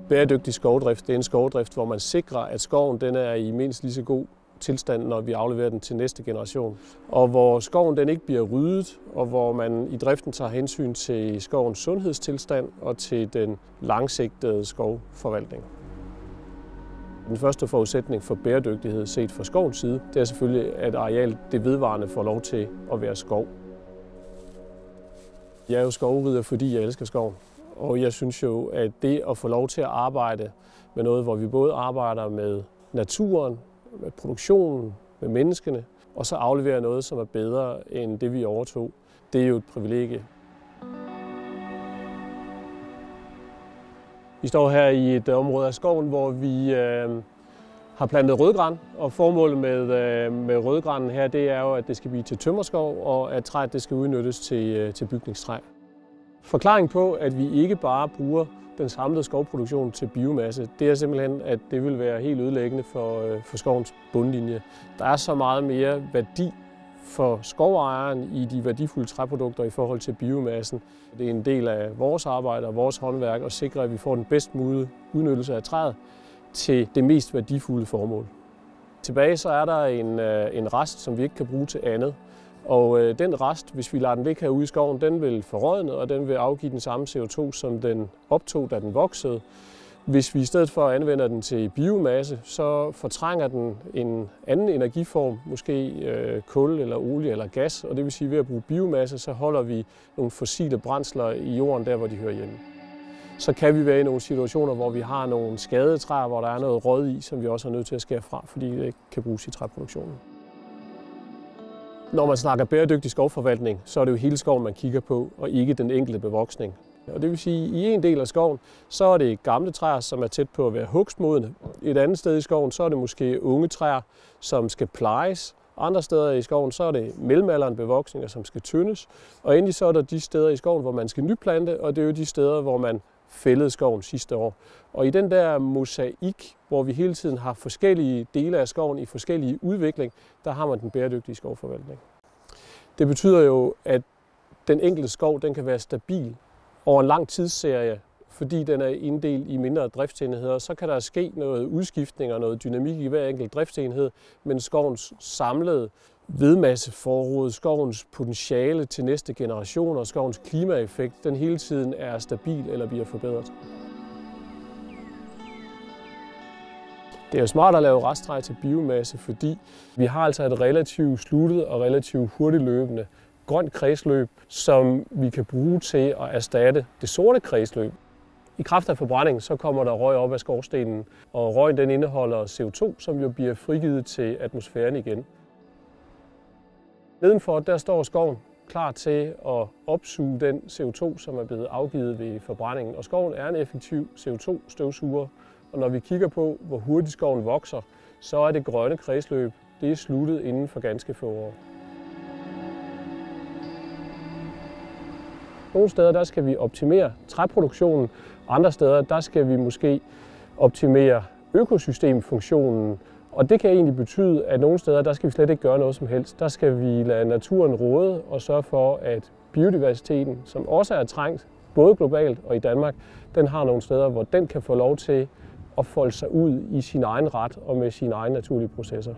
Bæredygtig skovdrift, det er en skovdrift, hvor man sikrer, at skoven den er i mindst lige så god tilstand, når vi afleverer den til næste generation. Og hvor skoven den ikke bliver ryddet, og hvor man i driften tager hensyn til skovens sundhedstilstand og til den langsigtede skovforvaltning. Den første forudsætning for bæredygtighed set fra skovens side, det er selvfølgelig, at arealet det vedvarende får lov til at være skov. Jeg er jo skovrider, fordi jeg elsker skoven. Og jeg synes jo, at det at få lov til at arbejde med noget, hvor vi både arbejder med naturen, med produktionen, med menneskene, og så aflevere noget, som er bedre end det, vi overtog, det er jo et privilegie. Vi står her i et område af skoven, hvor vi har plantet rødgran, og formålet med rødgranen her, det er jo, at det skal blive til tømmerskov, og at træet det skal udnyttes til bygningstræ. Forklaring på, at vi ikke bare bruger den samlede skovproduktion til biomasse, det er simpelthen, at det vil være helt ødelæggende for skovens bundlinje. Der er så meget mere værdi for skovejeren i de værdifulde træprodukter i forhold til biomassen. Det er en del af vores arbejde og vores håndværk at sikre, at vi får den bedst mulige udnyttelse af træet til det mest værdifulde formål. Tilbage så er der en rest, som vi ikke kan bruge til andet. Og den rest, hvis vi lader den ligge herude i skoven, den vil forrådne, og den vil afgive den samme CO2, som den optog, da den voksede. Hvis vi i stedet for anvender den til biomasse, så fortrænger den en anden energiform, måske kul eller olie eller gas. Og det vil sige, at ved at bruge biomasse, så holder vi nogle fossile brændsler i jorden, der hvor de hører hjemme. Så kan vi være i nogle situationer, hvor vi har nogle skadede træer, hvor der er noget råd i, som vi også er nødt til at skære fra, fordi det ikke kan bruges i træproduktionen. Når man snakker bæredygtig skovforvaltning, så er det jo hele skoven, man kigger på, og ikke den enkelte bevoksning. Og det vil sige, at i en del af skoven, så er det gamle træer, som er tæt på at være hugstmodne. Et andet sted i skoven, så er det måske unge træer, som skal plejes. Andre steder i skoven, så er det mellemalderen bevoksninger, som skal tyndes. Og endelig så er der de steder i skoven, hvor man skal nyplante, og det er jo de steder, hvor man fældede skoven sidste år. Og i den der mosaik, hvor vi hele tiden har forskellige dele af skoven i forskellige udvikling, der har man den bæredygtige skovforvaltning. Det betyder jo, at den enkelte skov den kan være stabil over en lang tidsserie, fordi den er inddelt i mindre driftsenheder. Så kan der ske noget udskiftning og noget dynamik i hver enkelt driftsenhed, men skovens samlede vedmasseforråd, skovens potentiale til næste generation og skovens klimaeffekt, den hele tiden er stabil eller bliver forbedret. Det er jo smart at lave resttræ til biomasse, fordi vi har altså et relativt sluttet og relativt hurtigt løbende grønt kredsløb, som vi kan bruge til at erstatte det sorte kredsløb. I kraft af forbrænding så kommer der røg op af skorstenen, og røgen den indeholder CO2, som jo bliver frigivet til atmosfæren igen. Nedenfor der står skoven klar til at opsuge den CO2, som er blevet afgivet ved forbrændingen. Og skoven er en effektiv CO2-støvsuger, og når vi kigger på, hvor hurtigt skoven vokser, så er det grønne kredsløb det er sluttet inden for ganske få år. Nogle steder der skal vi optimere træproduktionen, andre steder der skal vi måske optimere økosystemfunktionen. Og det kan egentlig betyde, at nogle steder der skal vi slet ikke gøre noget som helst. Der skal vi lade naturen råde og sørge for, at biodiversiteten, som også er trængt, både globalt og i Danmark, den har nogle steder, hvor den kan få lov til at folde sig ud i sin egen ret og med sine egne naturlige processer.